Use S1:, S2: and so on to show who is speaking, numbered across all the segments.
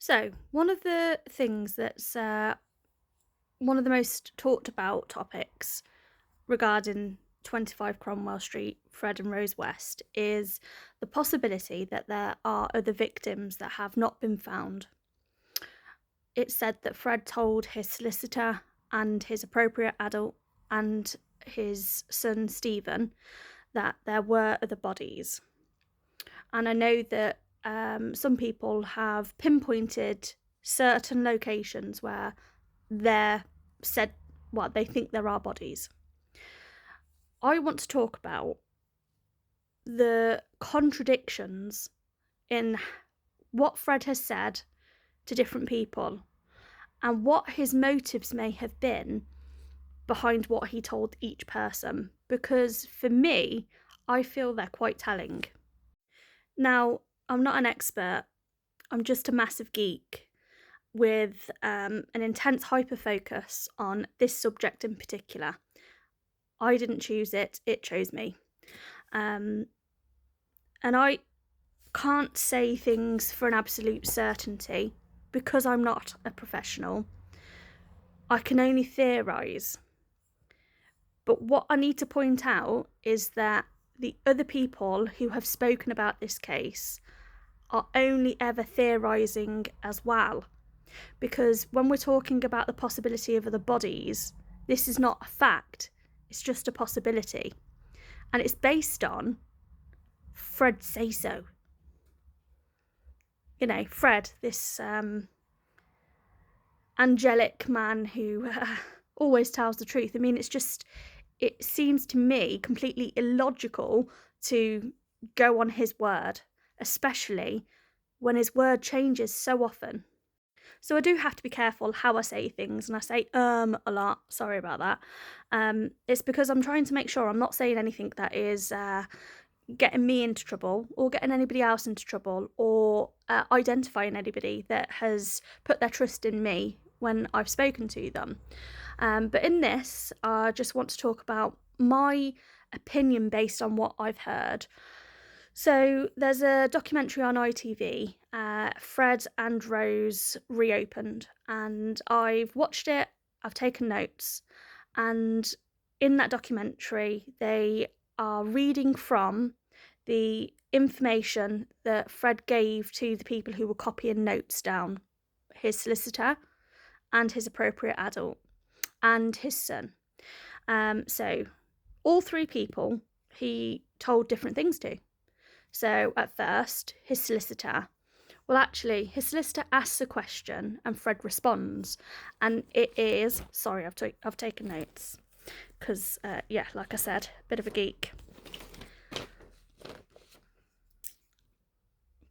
S1: So, one of the things that's one of the most talked about topics regarding 25 Cromwell Street, Fred and Rose West, is the possibility that there are other victims that have not been found. It's said that Fred told his solicitor and his appropriate adult and his son Stephen that there were other bodies. And I know that some people have pinpointed certain locations where they're said, well, they think there are bodies. I want to talk about the contradictions in what Fred has said to different people and what his motives may have been behind what he told each person. Because for me, I feel they're quite telling. Now, I'm not an expert, I'm just a massive geek with an intense hyper focus on this subject in particular. I didn't choose it, it chose me. Um, and I can't say things for an absolute certainty because I'm not a professional. I can only theorise. But what I need to point out is that the other people who have spoken about this case are only ever theorising as well. Because when we're talking about the possibility of other bodies, this is not a fact, it's just a possibility. And it's based on Fred say so. You know, Fred, this angelic man who always tells the truth. I mean, it seems to me completely illogical to go on his word, especially when his word changes so often. So I do have to be careful how I say things, and I say a lot. Sorry about that. It's because I'm trying to make sure I'm not saying anything that is getting me into trouble or getting anybody else into trouble or identifying anybody that has put their trust in me when I've spoken to them. But in this, I just want to talk about my opinion based on what I've heard. So there's a documentary on ITV, Fred and Rose Reopened, and I've watched it, I've taken notes, and in that documentary, they are reading from the information that Fred gave to the people who were copying notes down, his solicitor and his appropriate adult and his son. So all three people he told different things to. So at first, his solicitor, well, actually, his solicitor asks a question and Fred responds. And it is, sorry, I've taken notes because, yeah, like I said, a bit of a geek.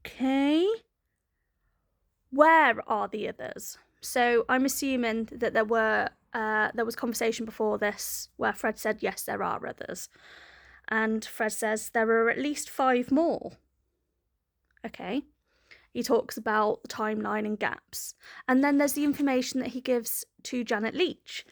S1: Okay. Where are the others? So I'm assuming that there was conversation before this where Fred said, yes, there are others. And Fred says there are at least 5 more. Okay. He talks about the timeline and gaps. And then there's the information that he gives to Janet Leach.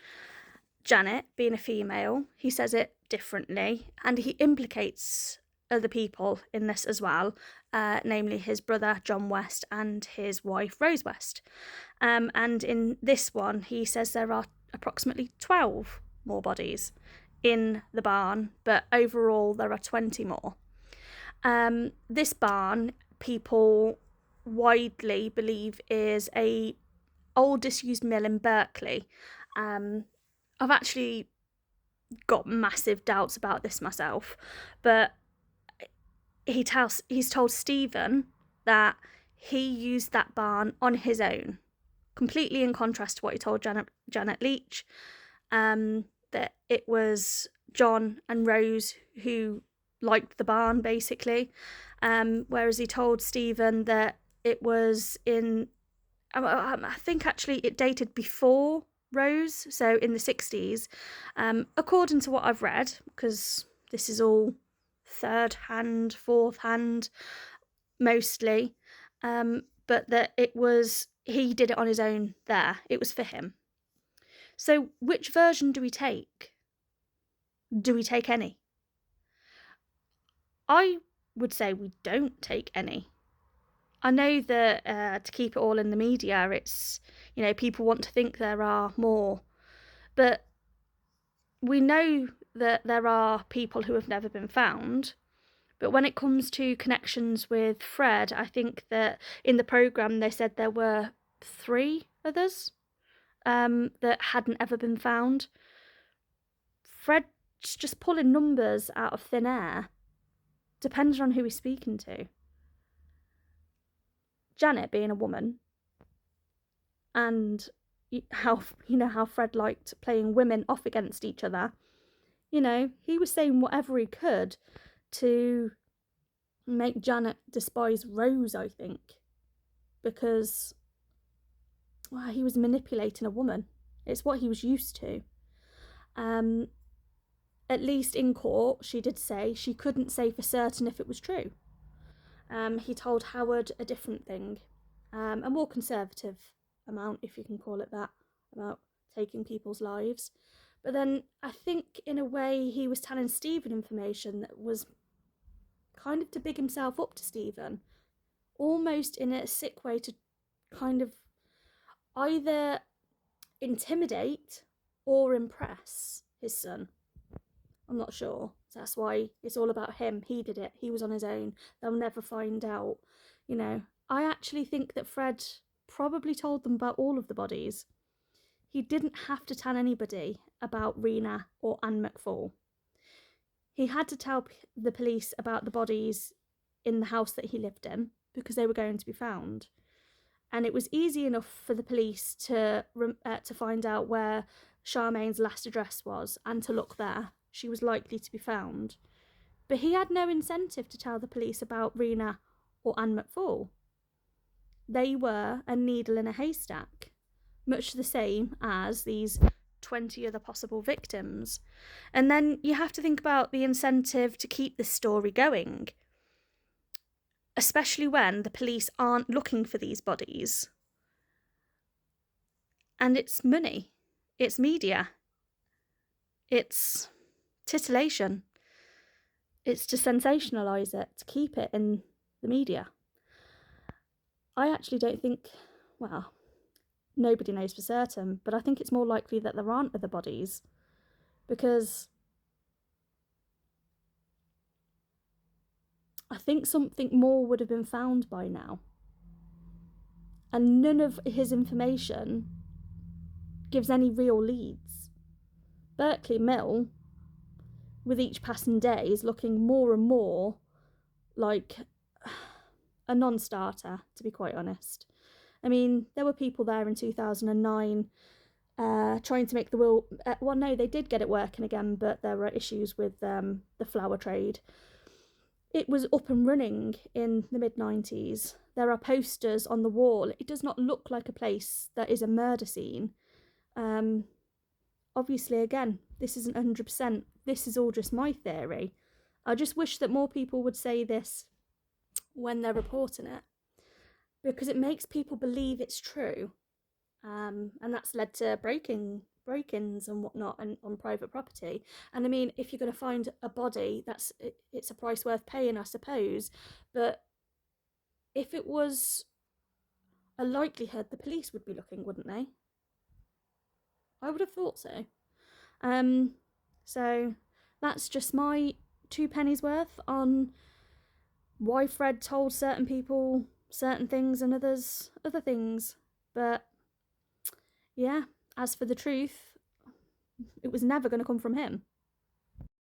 S1: Janet, being a female, he says it differently, and he implicates other people in this as well, namely his brother John West and his wife Rose West. And in this one, he says there are approximately 12 more bodies in the barn, but overall there are 20 more. This barn, people widely believe is a old disused mill in Berkeley. I've actually got massive doubts about this myself, but he's told Stephen that he used that barn on his own, completely in contrast to what he told Janet Leach, that it was John and Rose who liked the barn, basically, whereas he told Stephen that it was in, I think actually it dated before Rose, so in the 60s, according to what I've read, because this is all third hand, fourth hand, mostly, but that he did it on his own there, it was for him. So which version do we take? Do we take any? I would say we don't take any. I know that to keep it all in the media, it's, people want to think there are more, but we know that there are people who have never been found. But when it comes to connections with Fred, I think that in the programme they said there were 3 others that hadn't ever been found. Fred's just pulling numbers out of thin air, depending on who he's speaking to. Janet being a woman, and how Fred liked playing women off against each other. He was saying whatever he could to make Janet despise Rose, I think, because he was manipulating a woman. It's what he was used to. At least in court, she did say she couldn't say for certain if it was true. He told Howard a different thing, a more conservative amount, if you can call it that, about taking people's lives. But then I think in a way he was telling Stephen information that was kind of to big himself up to Stephen, almost in a sick way to kind of either intimidate or impress his son. I'm not sure. That's why it's all about him. He did it. He was on his own. They'll never find out. I actually think that Fred probably told them about all of the bodies. He didn't have to tell anybody about Rena or Anne McCaughey. He had to tell the police about the bodies in the house that he lived in because they were going to be found. And it was easy enough for the police to find out where Charmaine's last address was and to look there. She was likely to be found. But he had no incentive to tell the police about Rena or Anne McCaughey. They were a needle in a haystack, much the same as these 20 other possible victims. And then you have to think about the incentive to keep this story going, especially when the police aren't looking for these bodies. And it's money, it's media, it's titillation, it's to sensationalise it, to keep it in the media. I actually don't think, nobody knows for certain, but I think it's more likely that there aren't other bodies, because I think something more would have been found by now. And none of his information gives any real leads. Berkeley Mill, with each passing day, is looking more and more like a non-starter, to be quite honest. I mean, there were people there in 2009 trying to make the will. No, they did get it working again, but there were issues with the flower trade. It was up and running in the mid-90s. There are posters on the wall. It does not look like a place that is a murder scene. Obviously, again, this isn't 100%. This is all just my theory. I just wish that more people would say this when they're reporting it, because it makes people believe it's true. And that's led to break-ins and whatnot and on private property. And I mean, if you're going to find a body, it's a price worth paying, I suppose. But if it was a likelihood, the police would be looking, wouldn't they? I would have thought so. So that's just my 2 pennies worth on why Fred told certain people certain things and others other things. But yeah, as for the truth, it was never going to come from him.